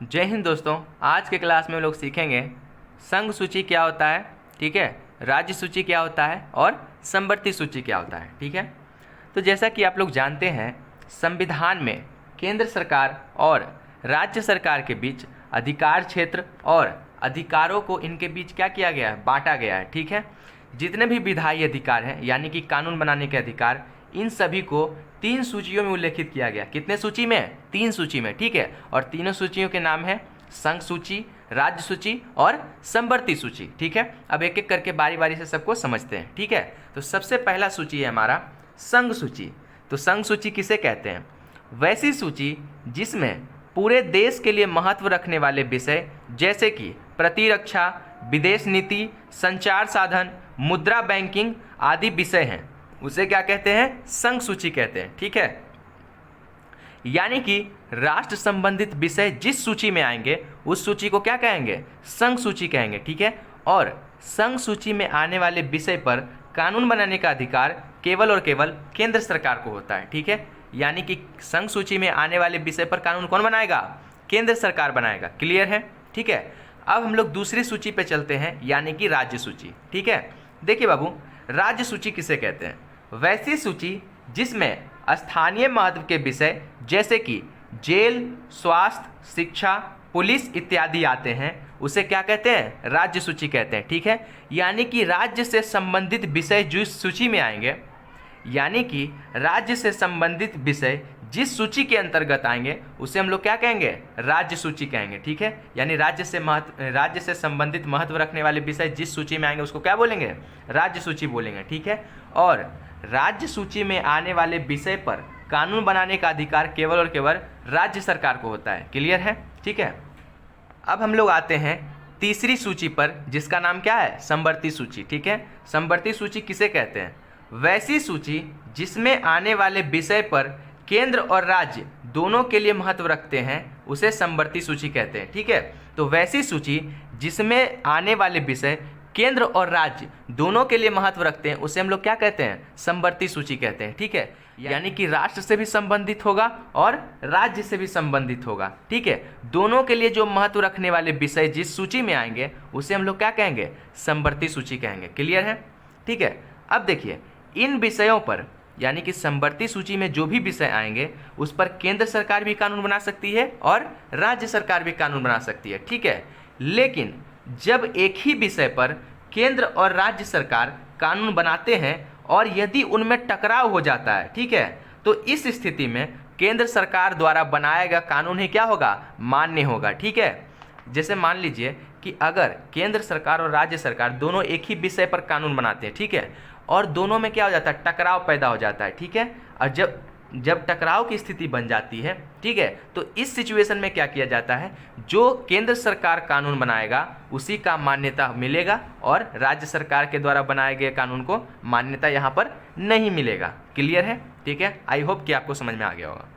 जय हिंद दोस्तों। आज के क्लास में हम लोग सीखेंगे संघ सूची क्या होता है, ठीक है, राज्य सूची क्या होता है और समवर्ती सूची क्या होता है, ठीक है। तो जैसा कि आप लोग जानते हैं, संविधान में केंद्र सरकार और राज्य सरकार के बीच अधिकार क्षेत्र और अधिकारों को इनके बीच क्या किया गया है, बांटा गया है, ठीक है। जितने भी विधायी अधिकार हैं यानी कि कानून बनाने के अधिकार, इन सभी को 3 सूचियों में उल्लेखित किया गया। कितने सूची में? 3 सूची में, ठीक है। और तीनों सूचियों के नाम है संघ सूची, राज्य सूची और समवर्ती सूची, ठीक है। अब एक एक करके बारी बारी से सबको समझते हैं, ठीक है। तो सबसे पहला सूची है हमारा संघ सूची। तो संघ सूची किसे कहते हैं? वैसी सूची जिसमें पूरे देश के लिए महत्व रखने वाले विषय जैसे कि प्रतिरक्षा, विदेश नीति, संचार साधन, मुद्रा बैंकिंग आदि विषय हैं, उसे क्या कहते हैं? संघ सूची कहते हैं, ठीक है। यानी कि राष्ट्र संबंधित विषय जिस सूची में आएंगे उस सूची को क्या कहेंगे? संघ सूची कहेंगे, ठीक है। और संघ सूची में आने वाले विषय पर कानून बनाने का अधिकार केवल और केवल केंद्र सरकार को होता है, ठीक है। यानी कि संघ सूची में आने वाले विषय पर कानून कौन बनाएगा? केंद्र सरकार बनाएगा। क्लियर है, ठीक है। अब हम लोग दूसरी सूची पे चलते हैं, यानी कि राज्य सूची, ठीक है। देखिए बाबू, राज्य सूची किसे कहते हैं? वैसी सूची जिसमें स्थानीय महत्व के विषय जैसे कि जेल, स्वास्थ्य, शिक्षा, पुलिस इत्यादि आते हैं, उसे क्या कहते हैं? राज्य सूची कहते हैं, ठीक है। यानी कि राज्य से संबंधित विषय जिस सूची में आएंगे, यानी कि राज्य से संबंधित विषय जिस सूची के अंतर्गत आएंगे उसे हम लोग क्या कहेंगे? राज्य सूची कहेंगे, ठीक है। यानी राज्य से संबंधित महत्व रखने वाले विषय जिस सूची में आएंगे उसको क्या बोलेंगे? राज्य सूची बोलेंगे, ठीक है। और राज्य सूची में आने वाले विषय पर कानून बनाने का अधिकार केवल और केवल राज्य सरकार को होता है। क्लियर है, ठीक है। अब हम लोग आते हैं तीसरी सूची पर, जिसका नाम क्या है? समवर्ती सूची, ठीक है। समवर्ती सूची किसे कहते हैं? वैसी सूची जिसमें आने वाले विषय पर केंद्र और राज्य दोनों के लिए महत्व रखते हैं उसे समवर्ती सूची कहते हैं, ठीक है। तो वैसी सूची जिसमें आने वाले विषय केंद्र और राज्य दोनों के लिए महत्व रखते हैं उसे हम लोग क्या कहते हैं? समवर्ती सूची कहते हैं, ठीक है। यानी कि राष्ट्र से भी संबंधित होगा और राज्य से भी संबंधित होगा, ठीक है। दोनों के लिए जो महत्व रखने वाले विषय जिस सूची में आएंगे उसे हम लोग क्या कहेंगे? समवर्ती सूची कहेंगे। क्लियर है, ठीक है। अब देखिए, इन विषयों पर यानी कि समवर्ती सूची में जो भी विषय आएंगे उस पर केंद्र सरकार भी कानून बना सकती है और राज्य सरकार भी कानून बना सकती है, ठीक है। लेकिन जब एक ही विषय पर केंद्र और राज्य सरकार कानून बनाते हैं और यदि उनमें टकराव हो जाता है, ठीक है, तो इस स्थिति में केंद्र सरकार द्वारा बनाया गया कानून ही क्या होगा? मान्य होगा, ठीक है। जैसे मान लीजिए कि अगर केंद्र सरकार और राज्य सरकार दोनों एक ही विषय पर कानून बनाते हैं, ठीक है, और दोनों में क्या हो जाता है? टकराव पैदा हो जाता है, ठीक है। और जब टकराव की स्थिति बन जाती है, ठीक है, तो इस सिचुएशन में क्या किया जाता है? जो केंद्र सरकार कानून बनाएगा उसी का मान्यता मिलेगा और राज्य सरकार के द्वारा बनाए गए कानून को मान्यता यहाँ पर नहीं मिलेगा। क्लियर है, ठीक है। आई होप कि आपको समझ में आ गया होगा।